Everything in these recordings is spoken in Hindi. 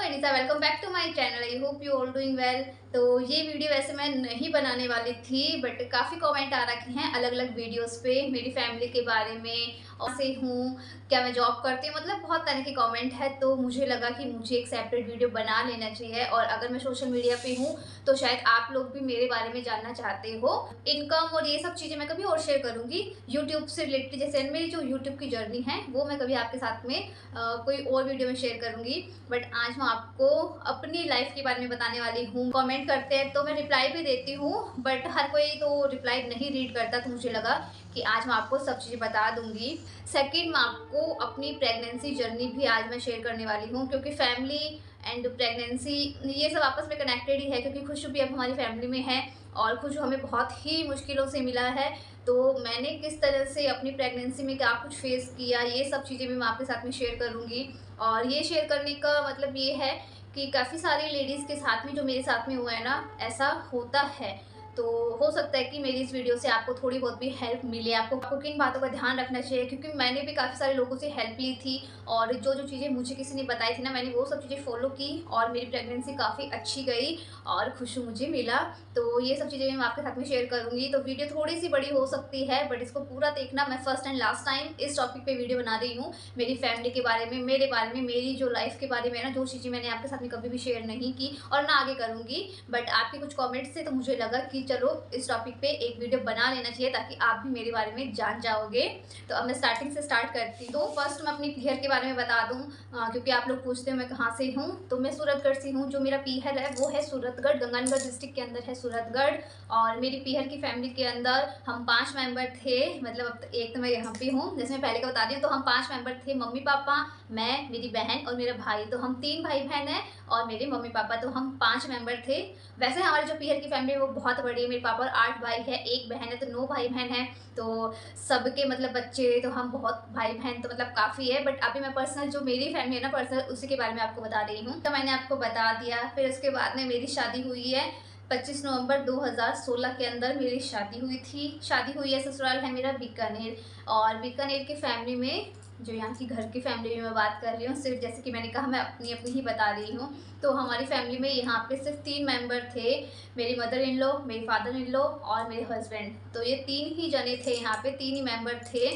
एनिसा, welcome back to my channel. I hope you all doing well. तो ये वीडियो वैसे मैं नहीं बनाने वाली थी, बट काफ़ी कमेंट आ रखे हैं अलग अलग वीडियोस पे मेरी फैमिली के बारे में, और से हूँ, क्या मैं जॉब करती हूँ, मतलब बहुत तरह के कमेंट है। तो मुझे लगा कि मुझे एक सेपरेट वीडियो बना लेना चाहिए। और अगर मैं सोशल मीडिया पे हूँ तो शायद आप लोग भी मेरे बारे में जानना चाहते हो। इनकम और ये सब चीज़ें मैं कभी और शेयर करूँगी यूट्यूब से रिलेटेड, जैसे मेरी जो यूट्यूब की जर्नी है वो मैं कभी आपके साथ में कोई और वीडियो में शेयर करूँगी। बट आज मैं आपको अपनी लाइफ के बारे में बताने वाली हूँ। कमेंट करते हैं तो मैं रिप्लाई भी देती हूँ, बट हर कोई तो रिप्लाई नहीं रीड करता, तो मुझे लगा कि आज मैं आपको सब चीज़ें बता दूंगी। सेकंड, मैं आपको अपनी प्रेगनेंसी जर्नी भी आज मैं शेयर करने वाली हूँ, क्योंकि फैमिली एंड प्रेगनेंसी ये सब आपस में कनेक्टेड ही है। क्योंकि खुशबू भी अब हमारी फैमिली में है और खुशबू हमें बहुत ही मुश्किलों से मिला है। तो मैंने किस तरह से अपनी प्रेगनेंसी में क्या कुछ फेस किया, ये सब चीज़ें भी मैं आपके साथ में शेयर करूँगी। और ये शेयर करने का मतलब ये है कि काफ़ी सारी लेडीज़ के साथ में जो मेरे साथ में हुआ है ना, ऐसा होता है। तो हो सकता है कि मेरी इस वीडियो से आपको थोड़ी बहुत भी हेल्प मिले। आपको किन बातों का ध्यान रखना चाहिए, क्योंकि मैंने भी काफ़ी सारे लोगों से हेल्प ली थी। और जो जो चीज़ें मुझे किसी ने बताई थी ना, मैंने वो सब चीज़ें फॉलो की और मेरी प्रेगनेंसी काफ़ी अच्छी गई और खुशी मुझे मिला। तो ये सब चीज़ें मैं आपके साथ में शेयर करूँगी। तो वीडियो थोड़ी सी बड़ी हो सकती है, बट इसको पूरा देखना। मैं फर्स्ट एंड लास्ट टाइम इस टॉपिक पे वीडियो बना रही हूँ, मेरी फैमिली के बारे में, मेरे बारे में, मेरी जो लाइफ के बारे में ना, जो चीज़ें मैंने आपके साथ में कभी भी शेयर नहीं की और ना आगे करूँगी। बट आपके कुछ कमेंट्स से तो मुझे लगा कि चलो इस टॉपिक पे एक वीडियो बना लेना चाहिए, ताकि आप भी मेरे बारे में जान जाओगे। तो अब मैं स्टार्टिंग से स्टार्ट करती हूँ। तो फर्स्ट मैं अपनी पीहर के बारे में बता दूँ, क्योंकि आप लोग पूछते हैं मैं कहाँ से हूँ। तो मैं सूरतगढ़ से हूँ। जो मेरा पीहर है वो है सूरतगढ़, गंगानगर डिस्ट्रिक्ट के अंदर है सूरतगढ़। और मेरी पीहर की फैमिली के अंदर हम 5 मेंबर थे। मतलब अब एक तो मैं यहाँ पे हूँ, जैसे मैं पहले का बता दी हूँ। तो हम 5 मेंबर थे, मम्मी पापा, मैं, मेरी बहन और मेरा भाई। तो हम 3 भाई बहन हैं और मेरे मम्मी पापा। तो हम 5 मेंबर थे। वैसे हमारी जो पीहर की फैमिली है वो बहुत बड़ी है। मेरे पापा और 8 भाई है, एक बहन है, तो 9 भाई बहन हैं। तो सबके मतलब बच्चे, तो हम बहुत भाई बहन तो मतलब काफ़ी है। बट अभी मैं पर्सनल जो मेरी फैमिली है ना, पर्सनल उसी के बारे में आपको बता रही हूँ। तो मैंने आपको बता दिया। फिर उसके बाद में मेरी शादी हुई है 25 नवंबर 2016 के अंदर मेरी शादी हुई थी। शादी हुई है, ससुराल है मेरा बीकानेर। और बीकानेर की फैमिली में, जो यहाँ की घर की फैमिली में मैं बात कर रही हूँ, सिर्फ जैसे कि मैंने कहा मैं अपनी अपनी ही बता रही हूँ। तो हमारी फैमिली में यहाँ पे सिर्फ 3 मेंबर थे, मेरी मदर इन लॉ, मेरी फादर इन लॉ और मेरे हस्बैंड। तो ये 3 ही जने थे यहाँ पे, 3 ही मेंबर थे।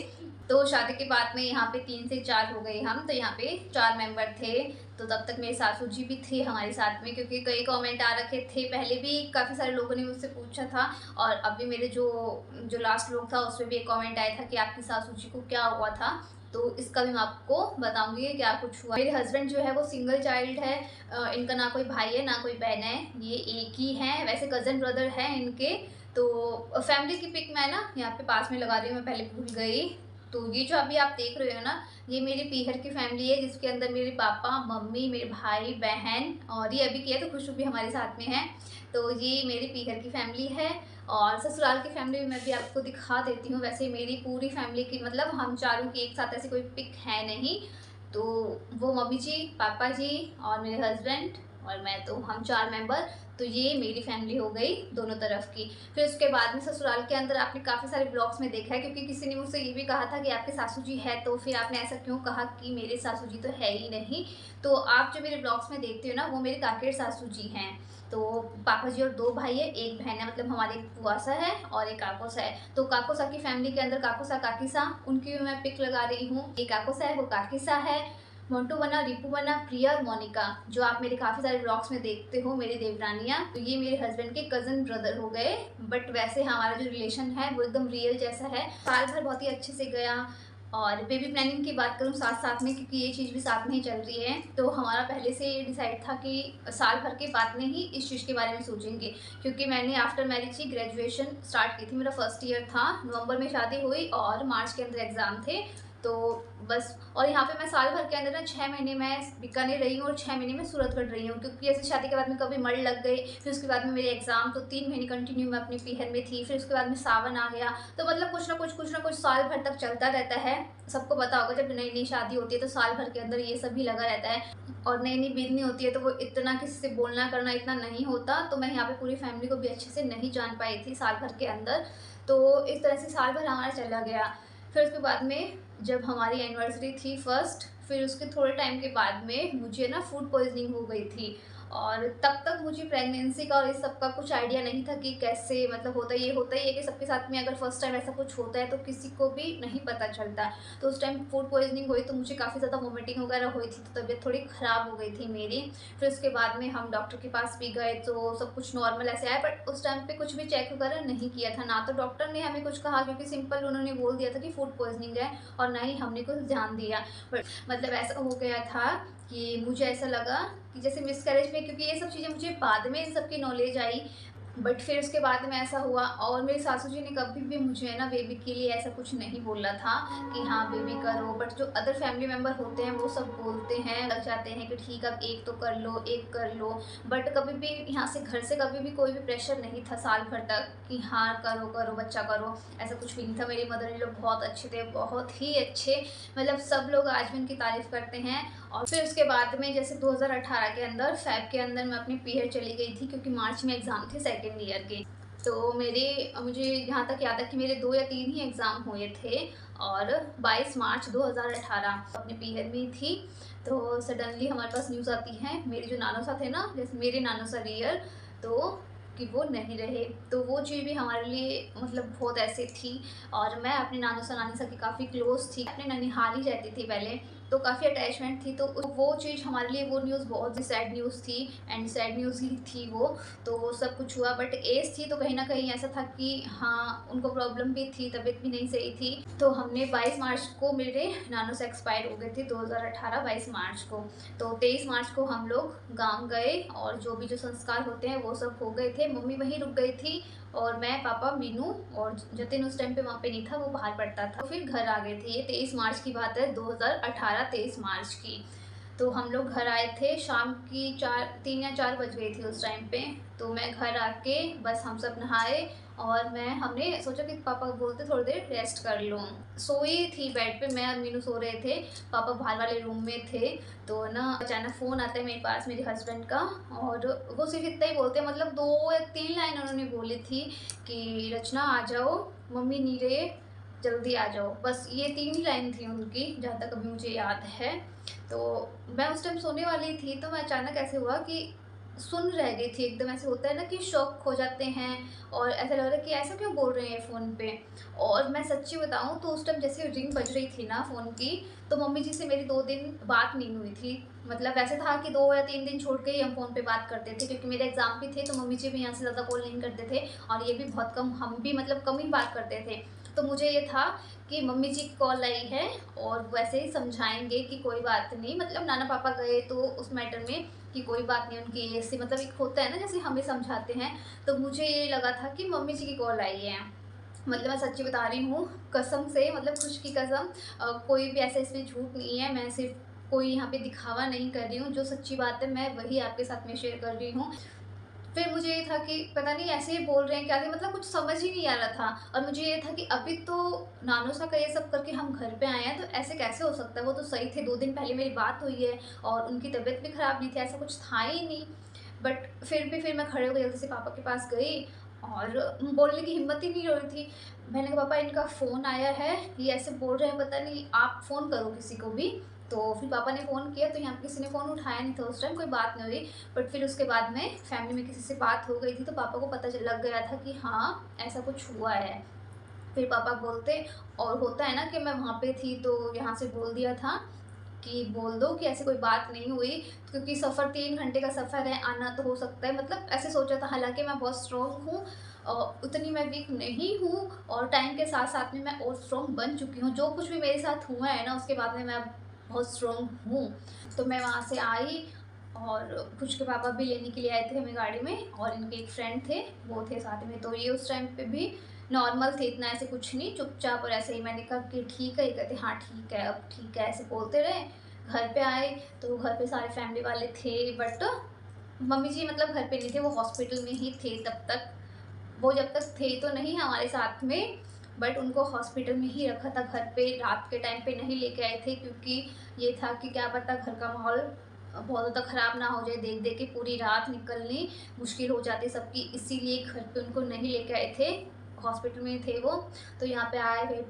तो शादी के बाद में यहाँ पे 3 से 4 हो गए हम, तो यहाँ पे 4 मेंबर थे। तो तब तक मेरे सासू जी भी थे हमारे साथ में, क्योंकि कई कमेंट आ रखे थे। पहले भी काफ़ी सारे लोगों ने मुझसे पूछा था, और अभी मेरे जो जो लास्ट लोग था उसमें भी एक कमेंट आया था कि आपकी सासू जी को क्या हुआ था। तो इसका भी मैं आपको बताऊंगी कि क्या कुछ हुआ। मेरे हस्बैंड जो है वो सिंगल चाइल्ड है। इनका ना कोई भाई है ना कोई बहन है, ये एक ही है। वैसे कज़न ब्रदर है इनके। तो फैमिली की पिक मैं ना यहाँ पे पास में लगा रही हूँ, मैं पहले भूल गई। तो ये जो अभी आप देख रहे हो ना, ये मेरी पीहर की फैमिली है, जिसके अंदर मेरे पापा, मम्मी, मेरे भाई, बहन और ये अभी किया तो खुशबू भी हमारे साथ में है। तो ये मेरी पीहर की फैमिली है। और ससुराल की फैमिली मैं भी आपको दिखा देती हूँ। वैसे मेरी पूरी फैमिली की, मतलब हम चारों की एक साथ ऐसी कोई पिक है नहीं। तो वो मम्मी जी, पापा जी और मेरे हस्बैंड और मैं, तो हम 4 मेंबर। तो ये मेरी फैमिली हो गई दोनों तरफ की। फिर उसके बाद में ससुराल के अंदर आपने काफ़ी सारे ब्लॉग्स में देखा है, क्योंकि किसी ने मुझसे ये भी कहा था कि आपके सासू जी है, तो फिर आपने ऐसा क्यों कहा कि मेरे सासू जी तो है ही नहीं। तो आप जो मेरे ब्लॉग्स में देखते हो ना, वो मेरे काकेर सासू जी हैं। तो पापा जी और 2 भाई है, एक बहन है। मतलब हमारे एक बुआसा है और एक काकोसा है। तो काकोसा की फैमिली के अंदर काकोसा, काकीसा, उनकी भी मैं पिक लगा रही हूँ। ये काकोसा है, वो काकीसा है। मोंटू बना, रिपू बना, प्रिया और मोनिका, जो आप मेरे काफ़ी सारे ब्लॉग्स में देखते हो, मेरी देवरानियाँ। तो ये मेरे हस्बैंड के कज़न ब्रदर हो गए। बट वैसे हमारा जो रिलेशन है वो एकदम रियल जैसा है। साल भर बहुत ही अच्छे से गया। और बेबी प्लानिंग की बात करूँ साथ साथ में, क्योंकि ये चीज़ भी साथ में ही चल रही है, तो हमारा पहले से ये डिसाइड था कि साल भर के बाद में ही इस चीज़ के बारे में सोचेंगे। क्योंकि मैंने आफ्टर मैरिज ही ग्रेजुएशन स्टार्ट की थी, मेरा फर्स्ट ईयर था। नवंबर में शादी हुई और मार्च के अंदर एग्ज़ाम थे। तो बस, और यहाँ पे मैं साल भर के अंदर ना 6 महीने मैं बीकानेर रही हूँ और 6 महीने मैं सूरतगढ़ रही हूँ। क्योंकि ऐसे शादी के बाद में कभी मड़ लग गई, फिर उसके बाद में मेरे एग्जाम, तो 3 महीने कंटिन्यू मैं अपनी पीहर में थी। फिर उसके बाद में सावन आ गया। तो मतलब कुछ ना कुछ साल भर तक चलता रहता है। सबको पता होगा जब नई नई शादी होती है तो साल भर के अंदर ये सब भी लगा रहता है। और नई नई बीतनी होती है तो वो इतना किसी से बोलना करना इतना नहीं होता। तो मैं यहाँ पे पूरी फैमिली को भी अच्छे से नहीं जान पाई थी साल भर के अंदर। तो इस तरह से साल भर हमारा चला गया। फिर उसके बाद में जब हमारी एनिवर्सरी थी फर्स्ट, फिर उसके थोड़े टाइम के बाद में मुझे ना फूड पॉइज़निंग हो गई थी और तब तक मुझे प्रेगनेंसी का और इस सब का कुछ आइडिया नहीं था कि कैसे मतलब होता ही है कि सबके साथ में अगर फर्स्ट टाइम ऐसा कुछ होता है तो किसी को भी नहीं पता चलता। तो उस टाइम फूड पॉइज़निंग हुई तो मुझे काफ़ी ज़्यादा वोमिटिंग वगैरह हुई थी, तो तबीयत थोड़ी ख़राब हो गई थी मेरी। फिर उसके बाद में हम डॉक्टर के पास भी गए तो सब कुछ नॉर्मल ऐसे आया, बट उस टाइम पे कुछ भी चेक वगैरह नहीं किया था। ना तो डॉक्टर ने हमें कुछ कहा क्योंकि सिंपल उन्होंने बोल दिया था कि फूड पॉइज़निंग है, और ना ही हमने कुछ ध्यान दिया। बट मतलब ऐसा हो गया था कि मुझे ऐसा लगा कि जैसे मिसकैरेज में, क्योंकि ये सब चीज़ें मुझे बाद में इन सब की नॉलेज आई। बट फिर उसके बाद में ऐसा हुआ, और मेरी सासू जी ने कभी भी मुझे है ना बेबी के लिए ऐसा कुछ नहीं बोला था कि हाँ बेबी करो। बट जो अदर फैमिली मेंबर होते हैं वो सब बोलते हैं, लग जाते हैं कि ठीक अब एक तो कर लो, एक कर लो। बट कभी भी यहाँ से घर से कभी भी कोई भी प्रेशर नहीं था साल भर तक कि हाँ करो करो बच्चा करो, ऐसा कुछ भी नहीं था। मेरी मदर इन लोग बहुत अच्छे थे, बहुत ही अच्छे, मतलब सब लोग आज भी उनकी तारीफ़ करते हैं। और फिर उसके बाद में जैसे 2018 के अंदर फ़ेब के अंदर मैं अपनी पीरियड चली गई थी, क्योंकि मार्च में एग्ज़ाम थे सेकंड ईयर के। तो मुझे यहाँ तक याद है कि मेरे 2 या 3 ही एग्ज़ाम हुए थे, और 22 मार्च 2018 अपने पीरियड में थी। तो सडनली हमारे पास न्यूज़ आती है, मेरे जो नानोसा थे ना, जैसे मेरे नानोसा रियल, तो कि वो नहीं रहे। तो वो चीज़ भी हमारे लिए मतलब बहुत ऐसे थी। और मैं अपने नानोसा नानीसा की काफ़ी क्लोज़ थी, अपने ननिहाल ही रहती थी पहले, तो काफ़ी अटैचमेंट थी। तो वो चीज़ हमारे लिए, वो न्यूज़ बहुत ही सैड न्यूज़ थी, एंड सैड न्यूज़ ही थी वो। तो वो सब कुछ हुआ, बट एज थी तो कहीं न कहीं ऐसा था कि हाँ, उनको प्रॉब्लम भी थी, तबीयत भी नहीं सही थी। तो हमने 22 मार्च को मेरे नानोस एक्सपायर हो गए थे, 2018 22 मार्च को। तो 23 मार्च को हम लोग गाँव गए, और जो भी जो संस्कार होते हैं वो सब हो गए थे। मम्मी वहीं रुक गई थी, और मैं, पापा, मीनू और जतिन उस टाइम पे वहाँ पे नहीं था, वो बाहर पढ़ता था। तो फिर घर आ गए थे। ये 23 मार्च की बात है, 2018 23 मार्च की। तो हम लोग घर आए थे शाम की 3 या 4 बज गई थी उस टाइम पे। तो मैं घर आके बस हम सब नहाए, और हमने सोचा कि पापा बोलते थोड़ी देर रेस्ट कर लूँ। सोई थी बेड पे, मैं और मीनू सो रहे थे, पापा बाहर वाले रूम में थे। तो ना अचानक फ़ोन आता है मेरे पास, मेरे हस्बैंड का, और वो सिर्फ़ इतना ही बोलते हैं, मतलब 2 या 3 लाइन उन्होंने बोली थी कि रचना आ जाओ, मम्मी नहीं रहे, जल्दी आ जाओ। बस ये 3 ही लाइन थी उनकी, जहाँ तक अभी मुझे याद है। तो मैं उस टाइम सोने वाली थी, तो मैं अचानक ऐसे हुआ कि सुन रह गई थी एकदम। ऐसे होता है ना कि शॉक हो जाते हैं, और ऐसा लग रहा है कि ऐसा क्यों बोल रहे हैं फ़ोन पे। और मैं सच्ची बताऊँ तो उस टाइम जैसे रिंग बज रही थी ना फ़ोन की, तो मम्मी जी से मेरी 2 दिन बात नहीं हुई थी। मतलब वैसे था कि 2 या 3 दिन छोड़ के ही हम फ़ोन पे बात करते थे, क्योंकि मेरे एग्ज़ाम भी थे, तो मम्मी जी भी यहाँ से ज़्यादा कॉल नहीं करते थे, और ये भी बहुत कम, हम भी मतलब कम ही बात करते थे। तो मुझे ये था कि मम्मी जी की कॉल आई है, और वैसे ही समझाएँगे कि कोई बात नहीं, मतलब नाना पापा गए तो उस मैटर में कि कोई बात नहीं, उनकी एज से मतलब एक होता है ना जैसे हमें समझाते हैं। तो मुझे ये लगा था कि मम्मी जी की कॉल आई है। मतलब मैं सच्ची बता रही हूँ, कसम से, मतलब खुश की कसम, कोई भी ऐसा इसमें झूठ नहीं है। मैं सिर्फ़ कोई यहाँ पे दिखावा नहीं कर रही हूँ, जो सच्ची बात है मैं वही आपके साथ में शेयर कर रही हूँ। फिर मुझे ये था कि पता नहीं ऐसे ही बोल रहे हैं क्या, कि मतलब कुछ समझ ही नहीं आ रहा था। और मुझे ये था कि अभी तो नानोसा का ये सब करके हम घर पे आए हैं, तो ऐसे कैसे हो सकता है, वो तो सही थे, 2 दिन पहले मेरी बात हुई है, और उनकी तबीयत भी ख़राब नहीं थी, ऐसा कुछ था ही नहीं। बट फिर मैं खड़े होके जल्दी से पापा के पास गई, और बोलने की हिम्मत ही नहीं हो रही थी। मैंने कहा पापा इनका फ़ोन आया है, ये ऐसे बोल रहे हैं, पता नहीं, आप फ़ोन करो किसी को भी। तो फिर पापा ने फ़ोन किया, तो यहाँ पे किसी ने फ़ोन उठाया नहीं था उस टाइम, कोई बात नहीं हुई। बट फिर उसके बाद में फैमिली में किसी से बात हो गई थी, तो पापा को पता लग गया था कि हाँ ऐसा कुछ हुआ है। फिर पापा बोलते, और होता है ना कि मैं वहाँ पे थी तो यहाँ से बोल दिया था कि बोल दो कि ऐसी कोई बात नहीं हुई, क्योंकि सफ़र 3 घंटे का सफ़र है, आना तो हो सकता है, मतलब ऐसे सोचा था। हालाँकि मैं बहुत स्ट्रॉन्ग हूँ, उतनी मैं वीक नहीं हूँ, और टाइम के साथ-साथ में मैं और स्ट्रॉन्ग बन चुकी हूँ। जो कुछ भी मेरे साथ हुआ है ना, उसके बाद में मैं अब बहुत स्ट्रॉन्ग हूँ। तो मैं वहाँ से आई, और कुछ के पापा भी लेने के लिए आए थे हमें गाड़ी में, और इनके एक फ्रेंड थे, वो थे साथ में। तो ये उस टाइम पे भी नॉर्मल थे, इतना ऐसे कुछ नहीं, चुपचाप और ऐसे ही। मैंने कहा कि ठीक है, ये कहते हाँ ठीक है, अब ठीक है, ऐसे बोलते रहे। घर पे आए तो घर पे सारे फैमिली वाले थे, बट मम्मी जी मतलब घर पे नहीं थे, वो हॉस्पिटल में ही थे तब तक। वो जब तक थे तो नहीं हमारे साथ में, बट उनको हॉस्पिटल में ही रखा था, घर पे रात के टाइम पे नहीं लेके आए थे, क्योंकि ये था कि क्या पता घर का माहौल बहुत ज़्यादा ख़राब ना हो जाए, देख देख के पूरी रात निकलनी मुश्किल हो जाती सबकी, इसीलिए घर पे उनको नहीं लेके आए थे, हॉस्पिटल में थे वो। तो यहाँ पे आए हुए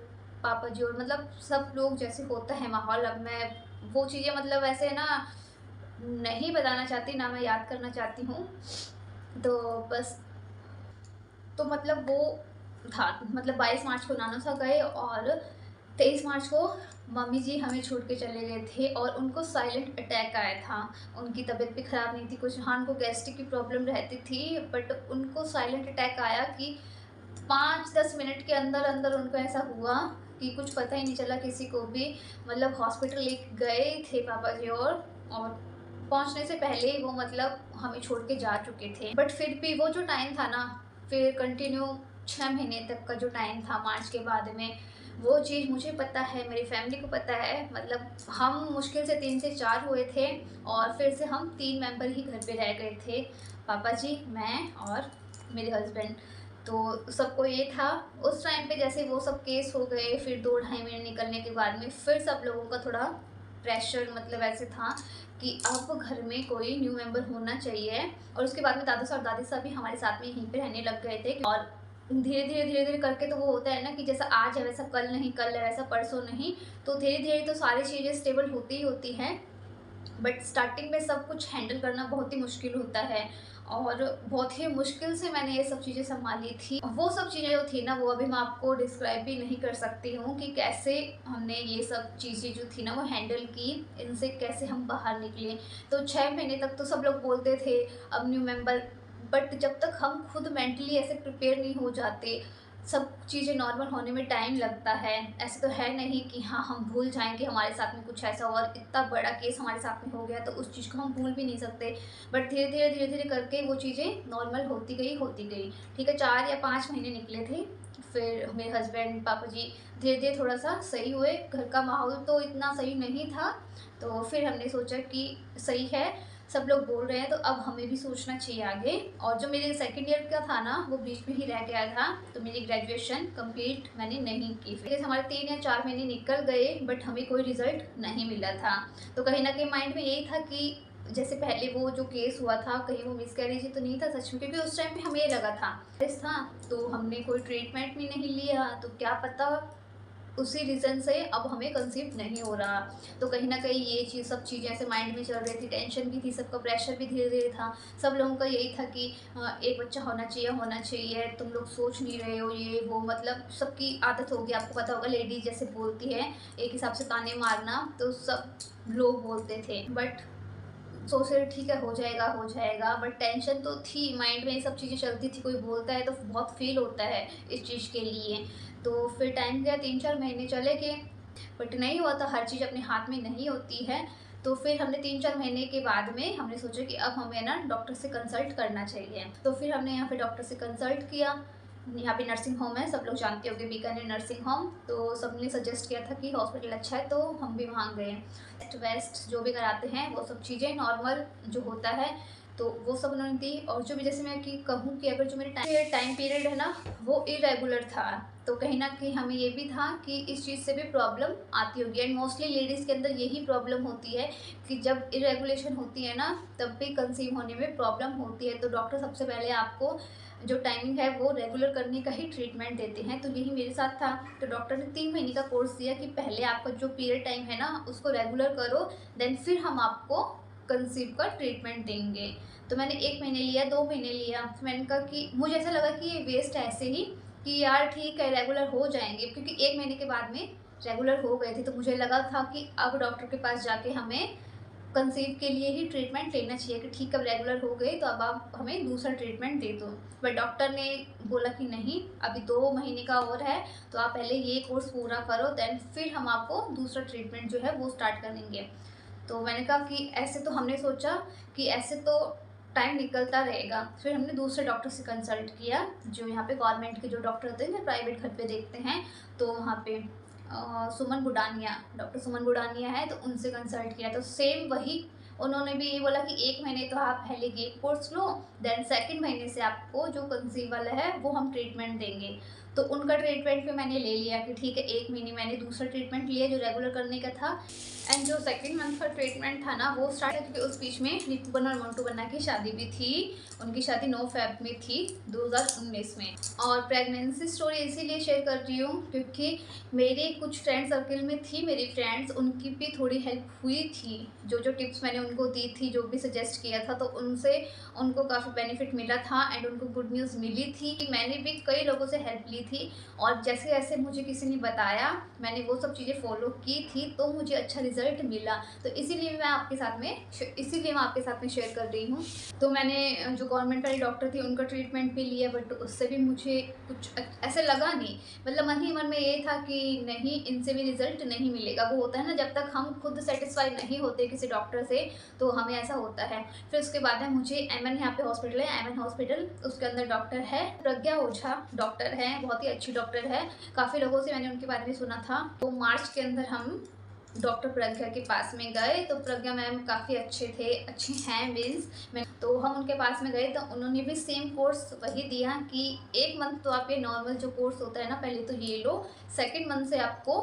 पापा जी, और मतलब सब लोग, जैसे होता है माहौल, अब मैं वो चीज़ें मतलब ऐसे ना नहीं बताना चाहती, ना मैं याद करना चाहती हूँ। तो बस, तो मतलब वो था, मतलब 22 मार्च को नाना सा गए और 23 मार्च को मम्मी जी हमें छोड़ के चले गए थे और उनको साइलेंट अटैक आया था। उनकी तबीयत भी ख़राब नहीं थी कुछ, हाँ उनको गैस्ट्रिक की प्रॉब्लम रहती थी, बट उनको साइलेंट अटैक आया कि 5-10 मिनट के अंदर अंदर उनको ऐसा हुआ कि कुछ पता ही नहीं चला किसी को भी। मतलब हॉस्पिटल ले गए थे पापा जी, और पहुंचने से पहले ही वो मतलब हमें छोड़ के जा चुके थे। बट फिर भी वो जो टाइम था ना, फिर कंटिन्यू 6 महीने तक का जो टाइम था मार्च के बाद में, वो चीज़ मुझे पता है, मेरी फैमिली को पता है। मतलब हम मुश्किल से 3 से 4 हुए थे और फिर से हम 3 मेंबर ही घर पे रह गए थे, पापा जी, मैं और मेरे हस्बैंड। तो सबको ये था उस टाइम पे, जैसे वो सब केस हो गए, फिर 2-2.5 महीने निकलने के बाद में फिर सब लोगों का थोड़ा प्रेशर मतलब ऐसे था कि अब घर में कोई न्यू मेंबर होना चाहिए। और उसके बाद में दादू साहब दादी साहब भी हमारे साथ में यहीं पे रहने लग गए थे। और धीरे धीरे करके तो वो होता है ना कि जैसा आज है वैसा कल नहीं, कल है वैसा परसों नहीं। तो धीरे धीरे तो सारी चीज़ें स्टेबल होती ही होती हैं, बट स्टार्टिंग में सब कुछ हैंडल करना बहुत ही मुश्किल होता है। और बहुत ही मुश्किल से मैंने ये सब चीज़ें संभाली थी। वो सब चीज़ें जो थी ना, वो अभी मैं आपको डिस्क्राइब भी नहीं कर सकती हूँ कि कैसे हमने ये सब चीज़ें जो थी ना वो हैंडल की, इनसे कैसे हम बाहर निकले। तो 6 महीने तक तो सब लोग बोलते थे अब न्यू मेंबर, बट जब तक हम खुद मेंटली ऐसे प्रिपेयर नहीं हो जाते, सब चीज़ें नॉर्मल होने में टाइम लगता है। ऐसे तो है नहीं कि हाँ हम भूल जाएँ कि हमारे साथ में कुछ ऐसा, और इतना बड़ा केस हमारे साथ में हो गया तो उस चीज़ को हम भूल भी नहीं सकते। बट धीरे धीरे करके वो चीज़ें नॉर्मल होती गई। ठीक है, 4 या 5 महीने निकले थे। फिर मेरे हस्बैंड पापा जी धीरे धीरे थोड़ा सा सही हुए। घर का माहौल तो इतना सही नहीं था, तो फिर हमने सोचा कि सही है, सब लोग बोल रहे हैं तो अब हमें भी सोचना चाहिए आगे। और जो मेरे सेकंड ईयर का था ना, वो बीच में ही रह गया था, तो मेरी ग्रेजुएशन कंप्लीट मैंने नहीं की। फिर हमारे 3 या 4 महीने निकल गए, बट हमें कोई रिजल्ट नहीं मिला था। तो कहीं ना कहीं माइंड में यही था कि जैसे पहले वो जो केस हुआ था, कहीं वो मिसकैरेज तो नहीं था सच में, क्योंकि उस टाइम पे हमें ये लगा था तो हमने कोई ट्रीटमेंट भी नहीं लिया, तो क्या पता उसी रीज़न से अब हमें कंसीव नहीं हो रहा। तो कहीं न कहीं ये चीज़, सब चीज़ें ऐसे माइंड में चल रही थी, टेंशन भी थी, सबका प्रेशर भी धीरे-धीरे था। सब लोगों का यही था कि एक बच्चा होना चाहिए, तुम लोग सोच नहीं रहे हो ये वो, मतलब सबकी आदत होगी, आपको पता होगा लेडीज़ जैसे बोलती है, एक हिसाब से ताने मारना, तो सब लोग बोलते थे। बट सोच रहे ठीक है, हो जाएगा, बट टेंशन तो थी माइंड में, ये सब चीज़ें चलती थी। कोई बोलता है तो बहुत फील होता है इस चीज़ के लिए। तो फिर टाइम गया, 3-4 महीने चले गए, बट नहीं हुआ था, हर चीज़ अपने हाथ में नहीं होती है। तो फिर हमने 3-4 महीने के बाद में हमने सोचा कि अब हमें ना डॉक्टर से कंसल्ट करना चाहिए। तो फिर हमने यहाँ पे डॉक्टर से कंसल्ट किया। यहाँ पे नर्सिंग होम है, सब लोग जानते होंगे, बीकानेर नर्सिंग होम। तो सबने सजेस्ट किया था कि हॉस्पिटल अच्छा है, तो हम भी वहाँ गए। टेस्ट वेस्ट जो भी कराते हैं वो सब चीज़ें नॉर्मल जो होता है, तो वो सब उन्होंने दी। और जो भी, जैसे मैं कि कहूँ कि अगर जो मेरे टाइम पीरियड है ना, वो इरेगुलर था, तो कहीं न कहीं हमें ये भी था कि इस चीज़ से भी प्रॉब्लम आती होगी। एंड मोस्टली लेडीज़ के अंदर यही प्रॉब्लम होती है कि जब इरेगुलेशन होती है ना, तब भी कंसीव होने में प्रॉब्लम होती है। तो डॉक्टर सबसे पहले आपको जो टाइमिंग है वो रेगुलर करने का ही ट्रीटमेंट देते हैं। तो यही मेरे साथ था। तो डॉक्टर ने 3 महीने का कोर्स दिया कि पहले आपका जो पीरियड टाइम है ना, उसको रेगुलर करो, देन फिर हम आपको कंसीव का ट्रीटमेंट देंगे। तो मैंने 1 महीने लिया, 2 महीने लिया, फिर मैंने कहा कि मुझे ऐसा लगा कि ये वेस्ट है ऐसे ही, कि यार ठीक है रेगुलर हो जाएंगे, क्योंकि 1 महीने के बाद में रेगुलर हो गए थे। तो मुझे लगा था कि अब डॉक्टर के पास जाके हमें कंसीव के लिए ही ट्रीटमेंट लेना चाहिए, कि ठीक अब रेगुलर हो गई तो अब आप हमें दूसरा ट्रीटमेंट दे दो। बट डॉक्टर ने बोला कि नहीं, अभी 2 महीने का और है, तो आप पहले ये कोर्स पूरा करो, देन फिर हम आपको दूसरा ट्रीटमेंट जो है वो स्टार्ट करेंगे। तो मैंने कहा कि ऐसे तो हमने सोचा कि ऐसे तो टाइम निकलता रहेगा। फिर हमने दूसरे डॉक्टर से कंसल्ट किया, जो यहाँ पे गवर्नमेंट के जो डॉक्टर होते हैं, जो प्राइवेट घर पे देखते हैं, तो वहाँ पे सुमन गुडानिया, डॉक्टर सुमन गुडानिया है, तो उनसे कंसल्ट किया। तो सेम वही, उन्होंने भी ये बोला कि 1 महीने तो आप पहले ये कोर्स लो, देन सेकंड महीने से आपको जो कंसीव वाला है वो हम ट्रीटमेंट देंगे। तो उनका ट्रीटमेंट भी मैंने ले लिया कि ठीक है, 1 महीने मैंने दूसरा ट्रीटमेंट लिया जो रेगुलर करने का था। एंड जो सेकंड मंथ का ट्रीटमेंट था ना, वो स्टार्ट है क्योंकि उस बीच में नीतू बन्ना और मंटू बन्ना की शादी भी थी। उनकी शादी 9 फेब में थी 2019 में। और प्रेगनेंसी स्टोरी इसीलिए शेयर कर रही हूँ क्योंकि मेरे कुछ फ्रेंड सर्कल में थी, मेरी फ्रेंड्स, उनकी भी थोड़ी हेल्प हुई थी। जो टिप्स मैंने उनको दी थी, जो भी सजेस्ट किया था, तो उनसे उनको काफ़ी बेनिफिट मिला था एंड उनको गुड न्यूज़ मिली थी। मैंने भी कई लोगों से हेल्प ली थी और जैसे जैसे मुझे किसी ने बताया, मैंने वो सब चीज़ें फॉलो की थी, तो मुझे अच्छा रिजल्ट मिला। तो इसीलिए मैं आपके साथ में शेयर कर रही हूँ। तो मैंने जो गवर्नमेंट वाली डॉक्टर थी उनका ट्रीटमेंट भी लिया, बट उससे भी मुझे कुछ ऐसे लगा नहीं। मतलब मन ही मन में ये था कि नहीं, इनसे भी रिजल्ट नहीं मिलेगा। वो होता है ना, जब तक हम खुद सेटिस्फाई नहीं होते किसी डॉक्टर से, तो हमें ऐसा होता है। फिर उसके बाद में मुझे एमएन, यहाँ पे हॉस्पिटल है एमएन हॉस्पिटल, उसके अंदर डॉक्टर है प्रज्ञा ओझा, डॉक्टर है, बहुत ही अच्छी डॉक्टर है। काफ़ी लोगों से मैंने उनके बारे में सुना था। तो मार्च के अंदर हम डॉक्टर प्रज्ञा के पास में गए, तो प्रज्ञा मैम काफ़ी अच्छे हैं मीन्स मैं, तो हम उनके पास में गए तो उन्होंने भी सेम कोर्स वही दिया कि 1 मंथ तो आप ये नॉर्मल जो कोर्स होता है ना, पहले तो ये लो, सेकंड मंथ से आपको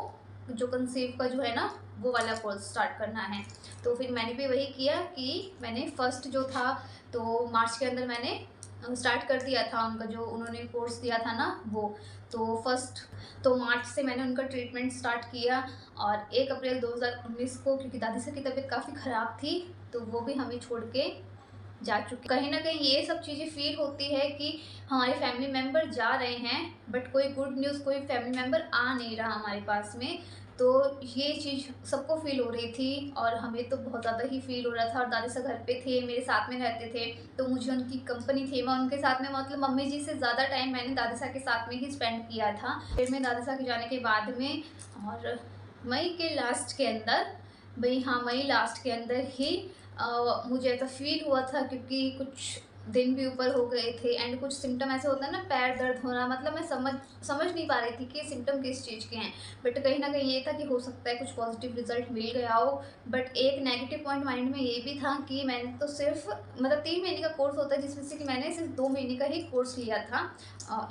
जो कंसीव का जो है ना, वो वाला कोर्स स्टार्ट करना है। तो फिर मैंने भी वही किया कि मैंने फर्स्ट जो था तो मार्च के अंदर मैंने स्टार्ट कर दिया था उनका जो उन्होंने कोर्स दिया था ना वो। तो मार्च से मैंने उनका ट्रीटमेंट स्टार्ट किया और 1 अप्रैल 2019 को, क्योंकि दादी साहब की तबीयत काफ़ी ख़राब थी, तो वो भी हमें छोड़ के जा चुके। कहीं ना कहीं ये सब चीज़ें फील होती है कि हमारे फैमिली मेम्बर जा रहे हैं बट कोई गुड न्यूज़, कोई फैमिली मेम्बर आ नहीं रहा हमारे पास में। तो ये चीज़ सबको फील हो रही थी और हमें तो बहुत ज़्यादा ही फील हो रहा था। और दादी साहब घर पे थे, मेरे साथ में रहते थे, तो मुझे उनकी कंपनी थी। मैं उनके साथ में, मतलब मम्मी जी से ज़्यादा टाइम मैंने दादी साहब के साथ में ही स्पेंड किया था। फिर मैं दादी साहब के जाने के बाद में और मई के लास्ट के अंदर, मई लास्ट के अंदर ही मुझे ऐसा फील हुआ था क्योंकि कुछ दिन भी ऊपर हो गए थे एंड कुछ सिम्टम ऐसे होता है ना, पैर दर्द होना, मतलब मैं समझ नहीं पा रही थी कि ये सिम्टम किस चीज़ के हैं। बट कहीं ना कहीं ये था कि हो सकता है कुछ पॉजिटिव रिजल्ट मिल गया हो। बट एक नेगेटिव पॉइंट माइंड में ये भी था कि मैंने तो सिर्फ, मतलब 3 महीने का कोर्स होता है जिसमें से कि मैंने सिर्फ 2 महीने का ही कोर्स लिया था।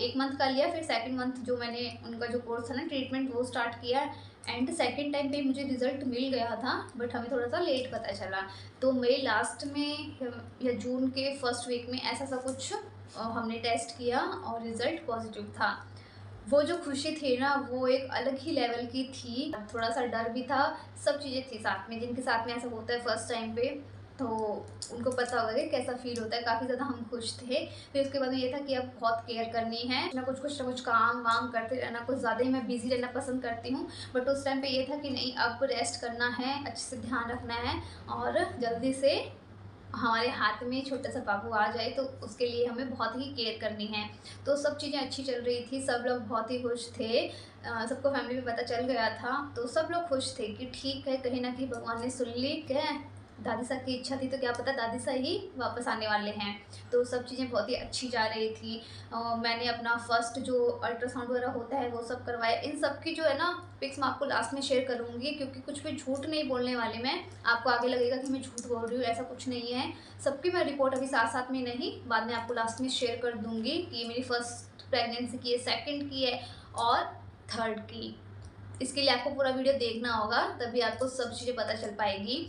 1 मंथ का लिया, फिर सेकेंड मंथ जो मैंने उनका जो कोर्स था ना ट्रीटमेंट, वो स्टार्ट किया एंड सेकेंड टाइम पे मुझे रिजल्ट मिल गया था, बट हमें थोड़ा सा लेट पता चला। तो मई लास्ट में या जून के फर्स्ट वीक में ऐसा सब कुछ हमने टेस्ट किया और रिज़ल्ट पॉजिटिव था। वो जो खुशी थी ना, वो एक अलग ही लेवल की थी। थोड़ा सा डर भी था, सब चीज़ें थी साथ में। जिनके साथ में ऐसा होता है फर्स्ट टाइम पे, तो उनको पता होगा कि कैसा फील होता है। काफ़ी ज़्यादा हम खुश थे। फिर उसके बाद में ये था कि अब बहुत केयर करनी है, कुछ ना कुछ काम वाम करते रहना, कुछ ज़्यादा ही मैं बिज़ी रहना पसंद करती हूँ। बट उस टाइम पे ये था कि नहीं, अब रेस्ट करना है, अच्छे से ध्यान रखना है और जल्दी से हमारे हाथ में छोटा सा बाबू आ जाए, तो उसके लिए हमें बहुत ही केयर करनी है। तो सब चीज़ें अच्छी चल रही थी, सब लोग बहुत ही खुश थे। सबको फैमिली में पता चल गया था, तो सब लोग खुश थे कि ठीक है, कहीं ना कहीं भगवान ने सुन ली। क्या दादी साहब की इच्छा थी, तो क्या पता दादी साहब ही वापस आने वाले हैं। तो सब चीज़ें बहुत ही अच्छी जा रही थी। मैंने अपना फर्स्ट जो अल्ट्रासाउंड वगैरह होता है वो सब करवाया। इन सब की जो है ना पिक्स मैं आपको लास्ट में शेयर करूँगी, क्योंकि कुछ भी झूठ नहीं बोलने वाली मैं। आपको आगे लगेगा कि मैं झूठ बोल रही हूँ, ऐसा कुछ नहीं है। सबकी मैं रिपोर्ट अभी साथ साथ में नहीं, बाद में आपको लास्ट में शेयर कर दूँगी कि ये मेरी फर्स्ट प्रेगनेंसी की है, सेकेंड की है और थर्ड की। इसके लिए आपको पूरा वीडियो देखना होगा, तभी आपको सब चीज़ें पता चल पाएगी।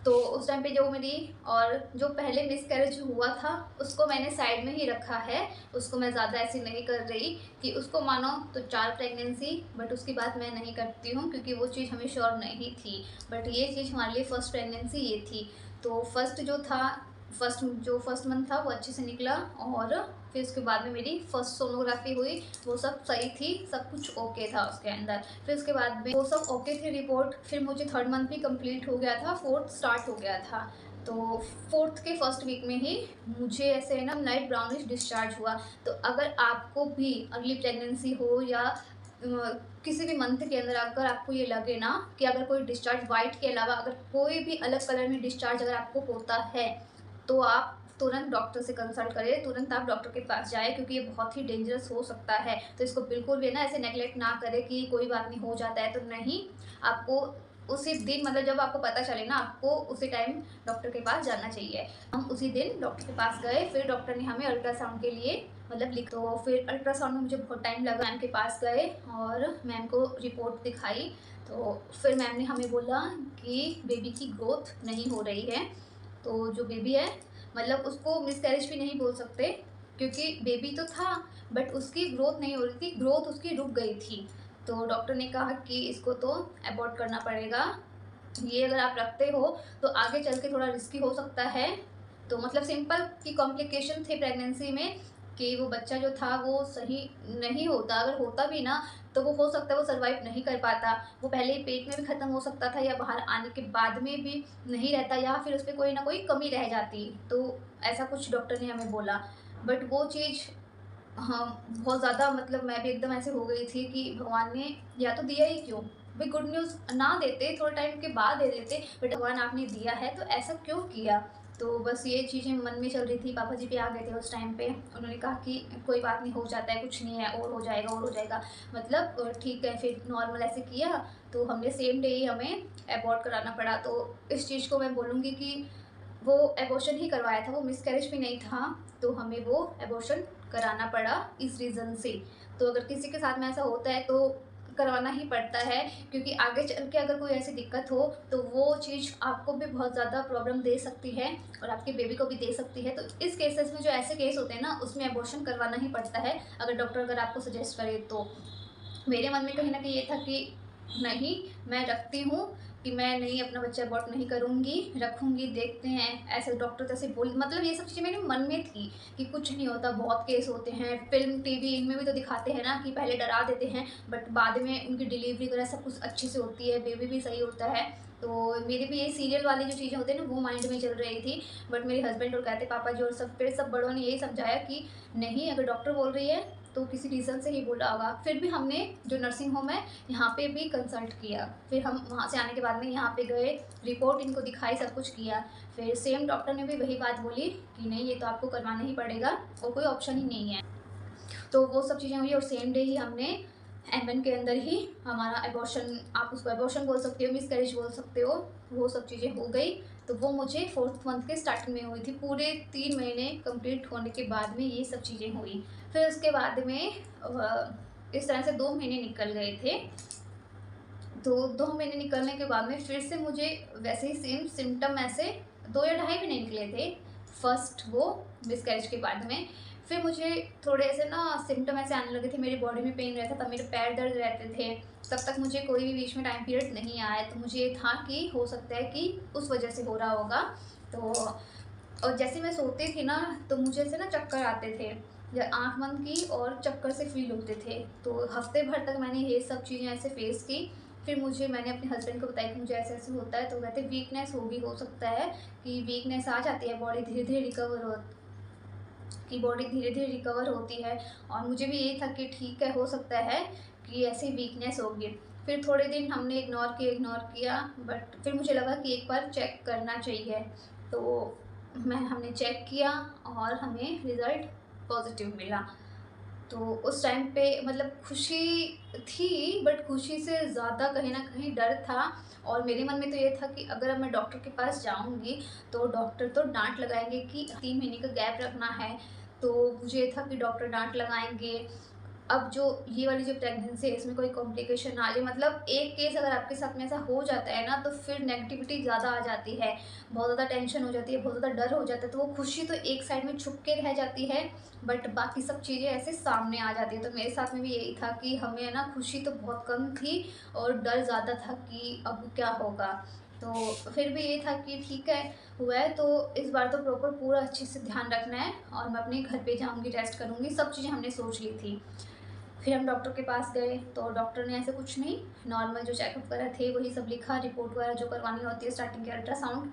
तो उस टाइम पे जो मेरी और जो पहले मिसकैरेज हुआ था उसको मैंने साइड में ही रखा है। उसको मैं ज़्यादा ऐसी नहीं कर रही कि उसको मानो तो 4 प्रेगनेंसी, बट उसकी बात मैं नहीं करती हूँ क्योंकि वो चीज़ हमें श्योर नहीं थी। बट ये चीज़ हमारे लिए फ़र्स्ट प्रेगनेंसी ये थी। तो फर्स्ट मंथ था वो अच्छे से निकला और फिर उसके बाद में मेरी फर्स्ट सोनोग्राफी हुई, वो सब सही थी, सब कुछ ओके था उसके अंदर। फिर उसके बाद में वो सब ओके थी रिपोर्ट। फिर मुझे थर्ड मंथ भी कंप्लीट हो गया था, फोर्थ स्टार्ट हो गया था। तो फोर्थ के फर्स्ट वीक में ही मुझे ऐसे ना लाइट ब्राउनिश डिस्चार्ज हुआ। तो अगर आपको भी अगली प्रेगनेंसी हो या किसी भी मंथ के अंदर अगर आपको ये लगे ना कि अगर कोई डिस्चार्ज वाइट के अलावा अगर कोई भी अलग कलर में डिस्चार्ज अगर आपको होता है, तो आप तुरंत डॉक्टर से कंसल्ट करें, तुरंत आप डॉक्टर के पास जाएँ, क्योंकि ये बहुत ही डेंजरस हो सकता है। तो इसको बिल्कुल भी ना ऐसे नेगलेक्ट ना करें कि कोई बात नहीं, हो जाता है तो नहीं। आपको उसी दिन मतलब जब आपको पता चले ना, आपको उसी टाइम डॉक्टर के पास जाना चाहिए। हम उसी दिन डॉक्टर के पास गए, फिर डॉक्टर ने हमें अल्ट्रासाउंड के लिए मतलब लिख, तो फिर अल्ट्रासाउंड में मुझे बहुत टाइम लगा। मैम के पास गए और मैम को रिपोर्ट दिखाई, तो फिर मैम ने हमें बोला कि बेबी की ग्रोथ नहीं हो रही है। तो जो बेबी है मतलब उसको मिसकैरेज भी नहीं बोल सकते, क्योंकि बेबी तो था बट उसकी ग्रोथ नहीं हो रही थी, ग्रोथ उसकी रुक गई थी। तो डॉक्टर ने कहा कि इसको तो अबॉर्ट करना पड़ेगा, ये अगर आप रखते हो तो आगे चल के थोड़ा रिस्की हो सकता है। तो मतलब सिंपल कि कॉम्प्लिकेशन थे प्रेगनेंसी में, कि वो बच्चा जो था वो सही नहीं होता, अगर होता भी ना तो वो हो सकता है वो सर्वाइव नहीं कर पाता, वो पहले ही पेट में भी ख़त्म हो सकता था या बाहर आने के बाद में भी नहीं रहता, या फिर उस पर कोई ना कोई कमी रह जाती। तो ऐसा कुछ डॉक्टर ने हमें बोला, बट वो चीज़ हाँ, बहुत ज़्यादा मतलब मैं भी एकदम ऐसे हो गई थी कि भगवान ने या तो दिया ही क्यों? भाई गुड न्यूज़ ना देते, थोड़े टाइम के बाद दे देते, बट भगवान आपने दिया है तो ऐसा क्यों किया? तो बस ये चीज़ें मन में चल रही थी। पापा जी भी आ गए थे उस टाइम पे, उन्होंने कहा कि कोई बात नहीं, हो जाता है, कुछ नहीं है, और हो जाएगा और हो जाएगा। मतलब ठीक है, फिर नॉर्मल ऐसे किया, तो हमने सेम डे ही हमें अबॉर्ट कराना पड़ा। तो इस चीज़ को मैं बोलूँगी कि वो एबॉर्शन ही करवाया था, वो मिसकैरेज भी नहीं था, तो हमें वो एबॉर्शन कराना पड़ा इस रीज़न से। तो अगर किसी के साथ में ऐसा होता है तो करवाना ही पड़ता है, क्योंकि आगे चल के अगर कोई ऐसी दिक्कत हो तो वो चीज़ आपको भी बहुत ज़्यादा प्रॉब्लम दे सकती है और आपके बेबी को भी दे सकती है। तो इस केसेस में जो ऐसे केस होते हैं ना, उसमें एबॉर्शन करवाना ही पड़ता है, अगर डॉक्टर अगर आपको सजेस्ट करे तो। मेरे मन में कहीं न कहीं ये था कि नहीं, मैं रखती हूँ, कि मैं नहीं, अपना बच्चा अबॉर्ट नहीं करूँगी, रखूँगी, देखते हैं। ऐसे डॉक्टर जैसे बोल मतलब ये सब चीज़ें मेरे मन में थी कि कुछ नहीं होता, बहुत केस होते हैं। फ़िल्म, टीवी इनमें भी तो दिखाते हैं ना कि पहले डरा देते हैं, बट बाद में उनकी डिलीवरी वगैरह सब कुछ अच्छे से होती है, बेबी भी सही होता है। तो मेरे भी ये सीरियल वाली जो चीज़ें होती हैं ना, वो माइंड में चल रही थी। बट मेरे हस्बैंड और कहते पापा जी और सब, फिर सब बड़ों ने यही समझाया कि नहीं, अगर डॉक्टर बोल रही है तो किसी रीज़न से ही बोला होगा। फिर भी हमने जो नर्सिंग होम है यहाँ पे भी कंसल्ट किया, फिर हम वहाँ से आने के बाद में यहाँ पे गए, रिपोर्ट इनको दिखाई, सब कुछ किया। फिर सेम डॉक्टर ने भी वही बात बोली कि नहीं, ये तो आपको करवाना ही पड़ेगा और कोई ऑप्शन ही नहीं है। तो वो सब चीज़ें हुई और सेम डे ही हमने एमएन के अंदर ही हमारा एबॉर्शन, आप उसको एबॉर्शन बोल सकते हो, मिसकैरेज बोल सकते हो, वो सब चीज़ें हो गई। तो वो मुझे 4th मंथ के स्टार्टिंग में हुई थी, पूरे 3 महीने कंप्लीट होने के बाद में ये सब चीज़ें हुई। फिर उसके बाद में इस तरह से 2 महीने निकल गए थे। तो 2 महीने निकलने के बाद में फिर से मुझे वैसे ही सेम सिम्पटम ऐसे 2 या ढाई महीने निकले थे, फर्स्ट वो मिसकैरेज के बाद में। फिर मुझे थोड़े ऐसे ना सिम्पटम ऐसे आने लगे थे, मेरी बॉडी में पेन रहता था, मेरे पैर दर्द रहते थे। तब तक मुझे कोई भी बीच में टाइम पीरियड नहीं आया, तो मुझे ये था कि हो सकता है कि उस वजह से हो रहा होगा। तो और जैसे मैं सोती थी ना, तो मुझे ऐसे ना चक्कर आते थे, या आँख बंद की और चक्कर से फ़ील होते थे। तो हफ़्ते भर तक मैंने ये सब चीज़ें ऐसे फ़ेस की। फिर मैंने अपने हस्बैंड को बताया कि मुझे ऐसे-ऐसे होता है, तो कहते वीकनेस होगी, हो सकता है कि वीकनेस आ जाती है, बॉडी धीरे-धीरे रिकवर होती है। और मुझे भी यही था कि ठीक है, हो सकता है कि ऐसी वीकनेस होगी। फिर थोड़े दिन हमने इग्नोर किया, बट फिर मुझे लगा कि एक बार चेक करना चाहिए। तो हमने चेक किया और हमें रिज़ल्ट पॉज़िटिव मिला। तो उस टाइम पे मतलब खुशी थी, बट खुशी से ज़्यादा कहीं न कहीं डर था। और मेरे मन में तो ये था कि अगर अब मैं डॉक्टर के पास जाऊँगी, तो डॉक्टर तो डाँट लगाएँगे कि 3 महीने का गैप रखना है। तो मुझे ये था कि डॉक्टर डाँट लगाएँगे। अब जो ये वाली जो प्रेगनेंसी है, इसमें कोई कॉम्प्लिकेशन आ जाए, मतलब एक केस अगर आपके साथ में ऐसा हो जाता है ना, तो फिर नेगेटिविटी ज़्यादा आ जाती है, बहुत ज़्यादा टेंशन हो जाती है, बहुत ज़्यादा डर हो जाता है, तो वो खुशी तो एक साइड में छुप के रह जाती है, बट बाकी सब चीज़ें ऐसे सामने आ जाती है। तो मेरे साथ में भी यही था कि हमें ना खुशी तो बहुत कम थी और डर ज़्यादा था कि अब क्या होगा। तो फिर भी ये था कि ठीक है, हुआ है तो इस बार तो प्रॉपर पूरा अच्छे से ध्यान रखना है और मैं अपने घर पे जाऊँगी, रेस्ट करूँगी, सब चीज़ें हमने सोच ली थी। फिर हम डॉक्टर के पास गए, तो डॉक्टर ने ऐसे कुछ नहीं, नॉर्मल जो चेकअप वगैरह थे वही सब लिखा, रिपोर्ट वगैरह जो करवानी होती है स्टार्टिंग के अल्ट्रासाउंड,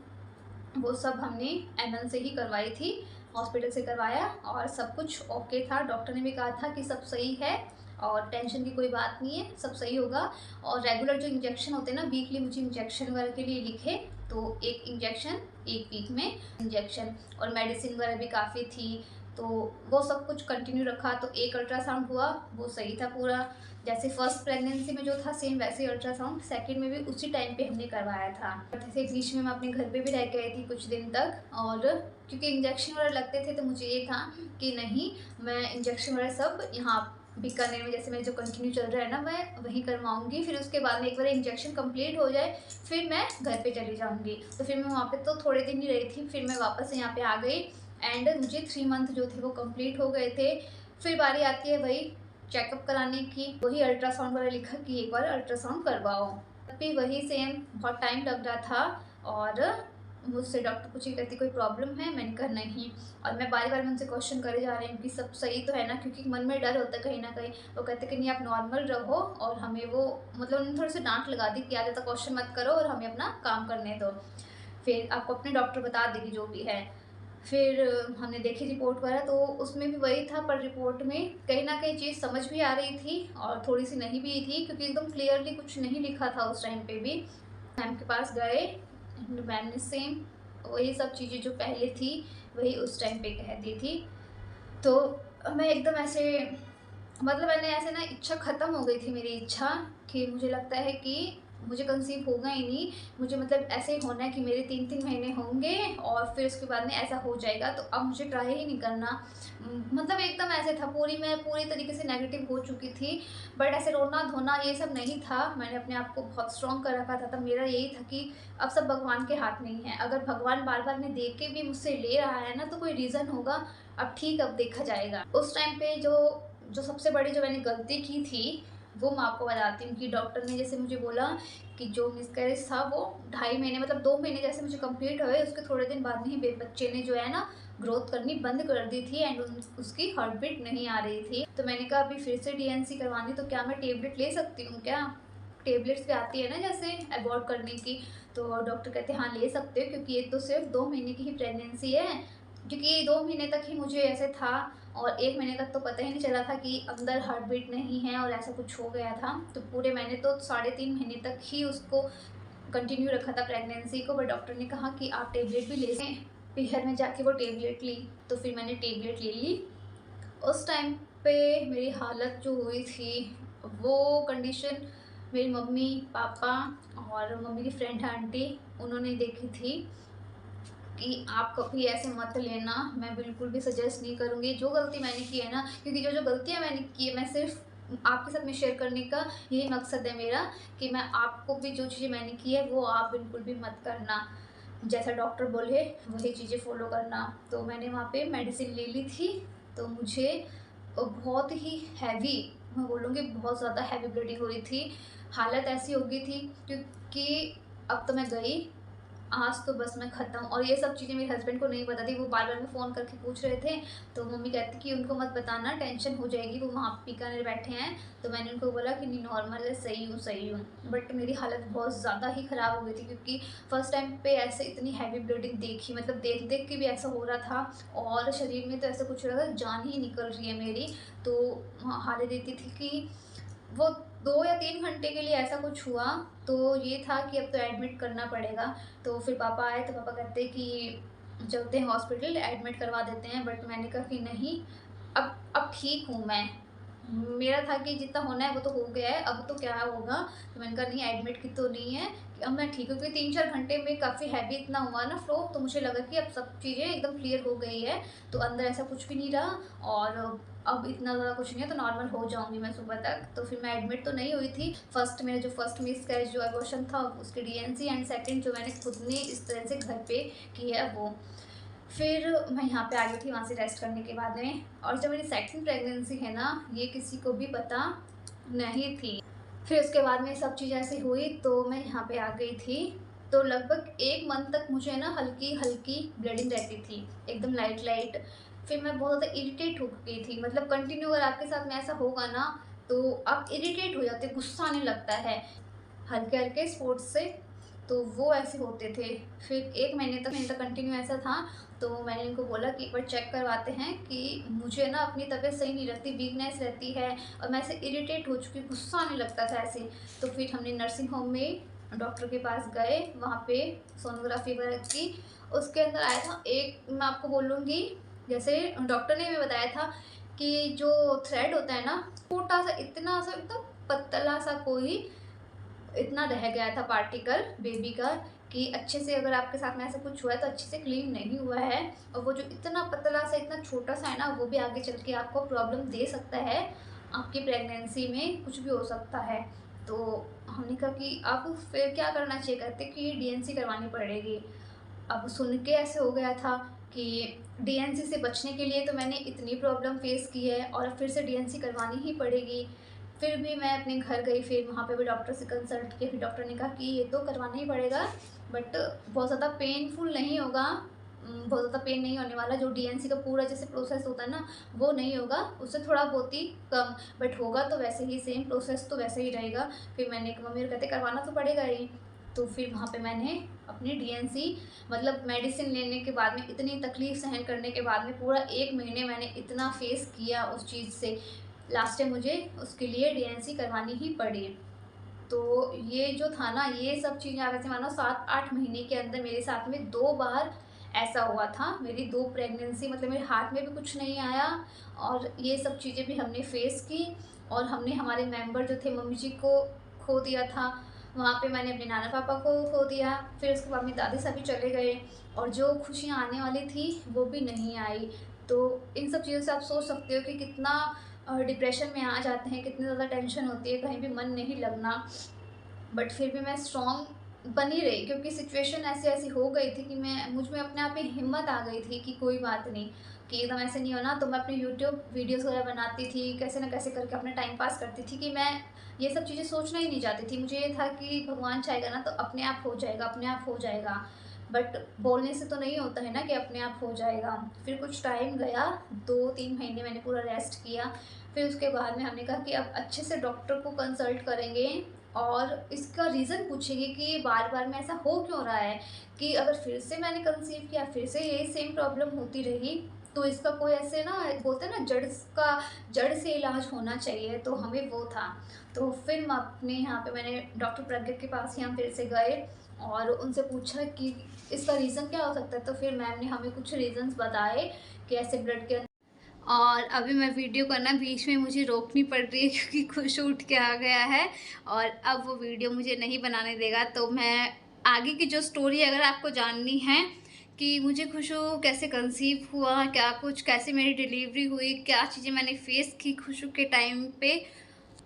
वो सब हमने एमएन से ही करवाई थी, हॉस्पिटल से करवाया और सब कुछ ओके था। डॉक्टर ने भी कहा था कि सब सही है और टेंशन की कोई बात नहीं है, सब सही होगा। और रेगुलर जो इंजेक्शन होते हैं ना, वीकली मुझे इंजेक्शन वगैरह के लिए लिखे, तो एक इंजेक्शन 1 वीक में इंजेक्शन, और मेडिसिन वगैरह भी काफ़ी थी। तो वो सब कुछ कंटिन्यू रखा, तो एक अल्ट्रासाउंड हुआ, वो सही था पूरा। जैसे फर्स्ट प्रेगनेंसी में जो था सेम वैसे ही अल्ट्रासाउंड सेकंड में भी उसी टाइम पे हमने करवाया था। जैसे बीच में मैं अपने घर पे भी रह गई थी कुछ दिन तक, और क्योंकि इंजेक्शन वगैरह लगते थे तो मुझे ये था कि नहीं, मैं इंजेक्शन वगैरह सब यहाँ बीकानेर में जैसे मेरे जो कंटिन्यू चल रहा है ना, मैं वहीं करवाऊंगी। फिर उसके बाद में एक बार इंजेक्शन कंप्लीट हो जाए फिर मैं घर पे चली जाऊंगी। तो फिर मैं वहाँ पे तो थोड़े दिन ही रही थी, फिर मैं वापस यहाँ पे आ गई एंड मुझे 3 मंथ जो थे वो कंप्लीट हो गए थे। फिर बारी आती है वही चेकअप कराने की, वही अल्ट्रासाउंड वाला लिखा कि एक बार अल्ट्रासाउंड करवाओ। तब भी वही सेम बहुत टाइम लग रहा था, और मुझसे डॉक्टर पूछी कहती कोई प्रॉब्लम है, मैंने कहा नहीं। और मैं बार बार उनसे क्वेश्चन करे जा रही हूँ कि सब सही तो है ना, क्योंकि मन में डर होता है कहीं ना कहीं। वो कहते कि नहीं आप नॉर्मल रहो, और हमें वो मतलब उन्होंने थोड़ी सी डांट लगा दी कि ज़्यादा क्वेश्चन मत करो और हमें अपना काम करने दो, फिर आपको अपने डॉक्टर बता देगी जो भी है। फिर हमने देखी रिपोर्ट वगैरह तो उसमें भी वही था, पर रिपोर्ट में कहीं ना कहीं चीज़ समझ भी आ रही थी और थोड़ी सी नहीं भी थी, क्योंकि एकदम क्लियरली कुछ नहीं लिखा था उस टाइम पे भी। मैम के पास गए, मैम ने सेम वही सब चीज़ें जो पहले थी वही उस टाइम पे कह दी थी। तो मैं एकदम ऐसे मतलब मैंने ऐसे ना इच्छा ख़त्म हो गई थी मेरी इच्छा, कि मुझे लगता है कि मुझे कंसीव होगा ही नहीं, मुझे मतलब ऐसे ही होना है कि मेरे 3-3 महीने होंगे और फिर उसके बाद में ऐसा हो जाएगा, तो अब मुझे ट्राई ही नहीं करना। मतलब एकदम ऐसे था, मैं पूरी तरीके से नेगेटिव हो चुकी थी। बट ऐसे रोना धोना ये सब नहीं था, मैंने अपने आप को बहुत स्ट्रॉन्ग कर रखा था। तब मेरा यही था कि अब सब भगवान के हाथ में ही है, अगर भगवान बार बार में देख के भी मुझसे ले रहा है ना तो कोई रीज़न होगा, अब ठीक अब देखा जाएगा। उस टाइम पे जो सबसे बड़ी जो मैंने गलती की थी वो मैं आपको बताती हूँ, कि डॉक्टर ने जैसे मुझे बोला कि जो मिसकैरेज था वो 2.5 महीने मतलब 2 महीने जैसे मुझे कंप्लीट हुए उसके थोड़े दिन बाद में ही बच्चे ने जो है ना ग्रोथ करनी बंद कर दी थी एंड उसकी हार्ट बीट नहीं आ रही थी। तो मैंने कहा अभी फिर से डीएनसी करवानी, तो क्या मैं टेबलेट ले सकती हूँ क्या? टेबलेट्स पे आती है ना जैसे अबॉर्ट करने की। तो डॉक्टर कहते हैं हाँ ले सकते हो, क्योंकि ये तो सिर्फ 2 महीने की ही प्रेगनेंसी है। क्योंकि 2 महीने तक ही मुझे ऐसे था और 1 महीने तक तो पता ही नहीं चला था कि अंदर हार्ट बीट नहीं है और ऐसा कुछ हो गया था। तो पूरे मैंने तो 3.5 महीने तक ही उसको कंटिन्यू रखा था प्रेगनेंसी को। बट डॉक्टर ने कहा कि आप टेबलेट भी ले लें, फिर में जाके वो टेबलेट ली, तो फिर मैंने टेबलेट ले ली। उस टाइम पे मेरी हालत जो हुई थी वो कंडीशन मेरी मम्मी पापा और मम्मी की फ्रेंड आंटी उन्होंने देखी थी कि आप कभी ऐसे मत लेना, मैं बिल्कुल भी सजेस्ट नहीं करूँगी। जो गलती मैंने की है ना, क्योंकि जो गलतियाँ मैंने की है मैं सिर्फ आपके साथ में शेयर करने का यही मकसद है मेरा, कि मैं आपको भी जो चीज़ें मैंने की है वो आप बिल्कुल भी मत करना, जैसा डॉक्टर बोले वही चीज़ें फॉलो करना। तो मैंने वहाँ पे मेडिसिन ले ली थी, तो मुझे बहुत ही हैवी, मैं बोलूँगी बहुत ज़्यादा हैवी ब्लीडिंग हो रही थी, हालत ऐसी हो गई थी क्योंकि अब तो मैं गई, आज तो बस मैं ख़त्म। और ये सब चीज़ें मेरे हस्बैंड को नहीं पता थी, वो बार-बार में फ़ोन करके पूछ रहे थे, तो मम्मी कहती कि उनको मत बताना, टेंशन हो जाएगी, वो वहाँ बीकानेर बैठे हैं। तो मैंने उनको बोला कि नहीं नॉर्मल है, सही हूँ। बट मेरी हालत बहुत ज़्यादा ही ख़राब हो गई थी, क्योंकि फर्स्ट टाइम पे ऐसे इतनी हैवी ब्लीडिंग देखी, मतलब देख-देख के भी ऐसा हो रहा था और शरीर में तो ऐसा कुछ हो रहा था जान ही निकल रही है मेरी। तो हालत ये थी कि वो 2 या 3 घंटे के लिए ऐसा कुछ हुआ, तो ये था कि अब तो एडमिट करना पड़ेगा। तो फिर पापा आए तो पापा कहते कि चलते हैं हॉस्पिटल एडमिट करवा देते हैं। बट मैंने कहा कि नहीं, अब ठीक हूँ मैं। मेरा था कि जितना होना है वो तो हो गया है, अब तो क्या होगा? तो मैंने कहा नहीं एडमिट की तो नहीं है, कि अब मैं ठीक हूँ, क्योंकि 3-4 घंटे में काफ़ी हैवी इतना हुआ ना फ्लो, तो मुझे लगा कि अब सब चीज़ें एकदम क्लियर हो गई है, तो अंदर ऐसा कुछ भी नहीं रहा और अब इतना ज़्यादा कुछ नहीं है, तो नॉर्मल हो जाऊँगी मैं सुबह तक। तो फिर मैं एडमिट तो नहीं हुई थी। मेरा जो फर्स्ट मिसकैरेज जो अबॉर्शन था उसकी डीएनसी एंड सेकंड जो मैंने खुद ने इस तरह से घर पे की है वो। फिर मैं यहाँ पे आ गई थी वहाँ से रेस्ट करने के बाद में। और जो मेरी सेकंड प्रेगनेंसी है ना, ये किसी को भी पता नहीं थी। फिर उसके बाद में सब चीज़ ऐसी हुई तो मैं यहाँ पे आ गई थी। तो लगभग 1 मंथ तक मुझे ना हल्की-हल्की ब्लीडिंग रहती थी, एकदम लाइट-लाइट। फिर मैं बहुत ज़्यादा इरिटेट हो गई थी, मतलब कंटिन्यू अगर आपके साथ में ऐसा होगा ना, तो आप इरिटेट हो जाते, गुस्सा आने लगता है, हल्के-हल्के स्पॉट्स से, तो वो ऐसे होते थे। फिर 1 महीने तक कंटिन्यू ऐसा था, तो मैंने इनको बोला कि एक बार चेक करवाते हैं, कि मुझे ना अपनी तबीयत सही नहीं लगती, वीकनेस रहती है और मैं ऐसे इरिटेट हो चुकी, गुस्सा आने लगता था ऐसे। तो फिर हमने नर्सिंग होम में डॉक्टर के पास गए, वहाँ पे सोनोग्राफी वगैरह की। उसके अंदर आया था एक, मैं आपको बोलूँगी, जैसे डॉक्टर ने हमें बताया था कि जो थ्रेड होता है ना, छोटा-सा, इतना सा एकदम पतला सा कोई इतना रह गया था पार्टिकल बेबी का, कि अच्छे से अगर आपके साथ में ऐसा कुछ हुआ है तो अच्छे से क्लीन नहीं हुआ है। और वो जो इतना पतला सा इतना छोटा सा है ना, वो भी आगे चल के आपको प्रॉब्लम दे सकता है। आपकी प्रेगनेंसी में कुछ भी हो सकता है। तो हमने कहा कि अब फिर क्या करना चाहिए, कहते कि डीएनसी करवानी पड़ेगी। अब सुन के ऐसे हो गया था कि डीएनसी से बचने के लिए तो मैंने इतनी प्रॉब्लम फेस की है और फिर से डीएनसी करवानी ही पड़ेगी। फिर भी मैं अपने घर गई, फिर वहाँ पे भी डॉक्टर से कंसल्ट किया। फिर डॉक्टर ने कहा कि ये तो करवाना ही पड़ेगा, बट बहुत ज़्यादा पेनफुल नहीं होगा, बहुत ज़्यादा पेन नहीं होने वाला। जो डीएनसी का पूरा जैसे प्रोसेस होता है ना, वो नहीं होगा, उससे थोड़ा बहुत ही कम, बट होगा तो वैसे ही, सेम प्रोसेस तो वैसे ही रहेगा। फिर मैंने मम्मी कहते करवाना तो पड़ेगा ही। तो फिर वहाँ पे मैंने अपनी डीएनसी, मतलब मेडिसिन लेने के बाद में, इतनी तकलीफ़ सहन करने के बाद में, पूरा 1 महीने मैंने इतना फेस किया उस चीज़ से, लास्ट में मुझे उसके लिए डीएनसी करवानी ही पड़ी। तो ये जो था ना, ये सब चीज़ें आप ऐसे मानो 7-8 महीने के अंदर मेरे साथ में 2 बार ऐसा हुआ था। मेरी 2 प्रेगनेंसी, मतलब मेरे हाथ में भी कुछ नहीं आया, और ये सब चीज़ें भी हमने फेस की। और हमने हमारे मेंबर जो थे, मम्मी जी को खो दिया था, वहाँ पे मैंने अपने नाना पापा को खो दिया। फिर उसके बाद में दादी साहब भी चले गए, और जो खुशियाँ आने वाली थी वो भी नहीं आई। तो इन सब चीज़ों से आप सोच सकते हो कि कितना डिप्रेशन में आ जाते हैं, कितनी ज़्यादा टेंशन होती है, कहीं भी मन नहीं लगना। बट फिर भी मैं स्ट्रॉन्ग बनी रही, क्योंकि सिचुएशन ऐसी-ऐसी हो गई थी कि मैं, मुझ में अपने आप में हिम्मत आ गई थी कि कोई बात नहीं, कि एकदम ऐसे नहीं होना। तो मैं अपने यूट्यूब वीडियोज़ वगैरह बनाती थी, कैसे न कैसे करके अपना टाइम पास करती थी, कि मैं ये सब चीज़ें सोचना ही नहीं चाहती थी। मुझे ये था कि भगवान चाहेगा ना तो अपने आप हो जाएगा, अपने आप हो जाएगा। बट बोलने से तो नहीं होता है ना कि अपने आप हो जाएगा। फिर कुछ टाइम गया, 2-3 महीने मैंने पूरा रेस्ट किया। फिर उसके बाद में हमने कहा कि अब अच्छे से डॉक्टर को कंसल्ट करेंगे, और इसका रीज़न पूछेंगे कि बार-बार में ऐसा हो क्यों रहा है, कि अगर फिर से मैंने कंसीव किया, फिर से यही सेम प्रॉब्लम होती रही, तो इसका कोई ऐसे ना, बोलते हैं ना, जड़ से इलाज होना चाहिए, तो हमें वो था। तो फिर मैं अपने यहाँ पे, मैंने डॉक्टर प्रज्ञा के पास ही हम फिर से गए और उनसे पूछा कि इसका रीज़न क्या हो सकता है। तो फिर मैम ने हमें कुछ रीज़न्स बताए कि ऐसे ब्लड के, और अभी मैं वीडियो को ना बीच में मुझे रोकनी पड़ रही है क्योंकि खुश उठ के आ गया है, और अब वो वीडियो मुझे नहीं बनाने देगा। तो मैं आगे की जो स्टोरी अगर आपको जाननी है कि मुझे खुशू कैसे कंसीव हुआ, क्या कुछ, कैसे मेरी डिलीवरी हुई, क्या चीज़ें मैंने फेस की खुशू के टाइम पे,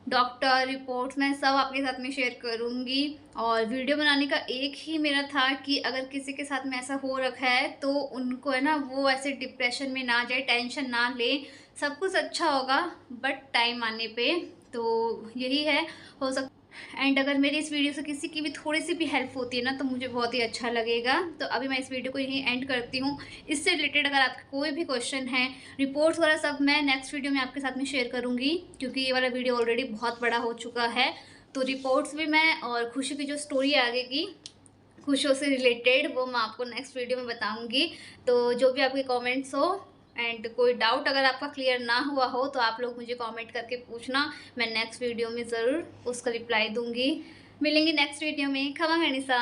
डॉक्टर रिपोर्ट्स, मैं सब आपके साथ में शेयर करूँगी। और वीडियो बनाने का एक ही मेरा था कि अगर किसी के साथ में ऐसा हो रखा है तो उनको है ना, वो ऐसे डिप्रेशन में ना जाए, टेंशन ना ले, सब कुछ अच्छा होगा बट टाइम आने पे। तो यही है, हो सकता। एंड अगर मेरी इस वीडियो से किसी की भी थोड़ी सी भी हेल्प होती है ना, तो मुझे बहुत ही अच्छा लगेगा। तो अभी मैं इस वीडियो को यहीं एंड करती हूँ। इससे रिलेटेड अगर आपके कोई भी क्वेश्चन है, रिपोर्ट्स वगैरह, सब मैं नेक्स्ट वीडियो में आपके साथ में शेयर करूँगी, क्योंकि ये वाला वीडियो ऑलरेडी बहुत बड़ा हो चुका है। तो रिपोर्ट्स भी मैं, और खुशी की जो स्टोरी आगे की खुशियों से रिलेटेड, वो मैं आपको नेक्स्ट वीडियो में बताऊँगी। तो जो भी आपके कॉमेंट्स हो, एंड कोई डाउट अगर आपका क्लियर ना हुआ हो तो आप लोग मुझे कमेंट करके पूछना, मैं नेक्स्ट वीडियो में ज़रूर उसका रिप्लाई दूँगी। मिलेंगे नेक्स्ट वीडियो में। खमा गणिसा।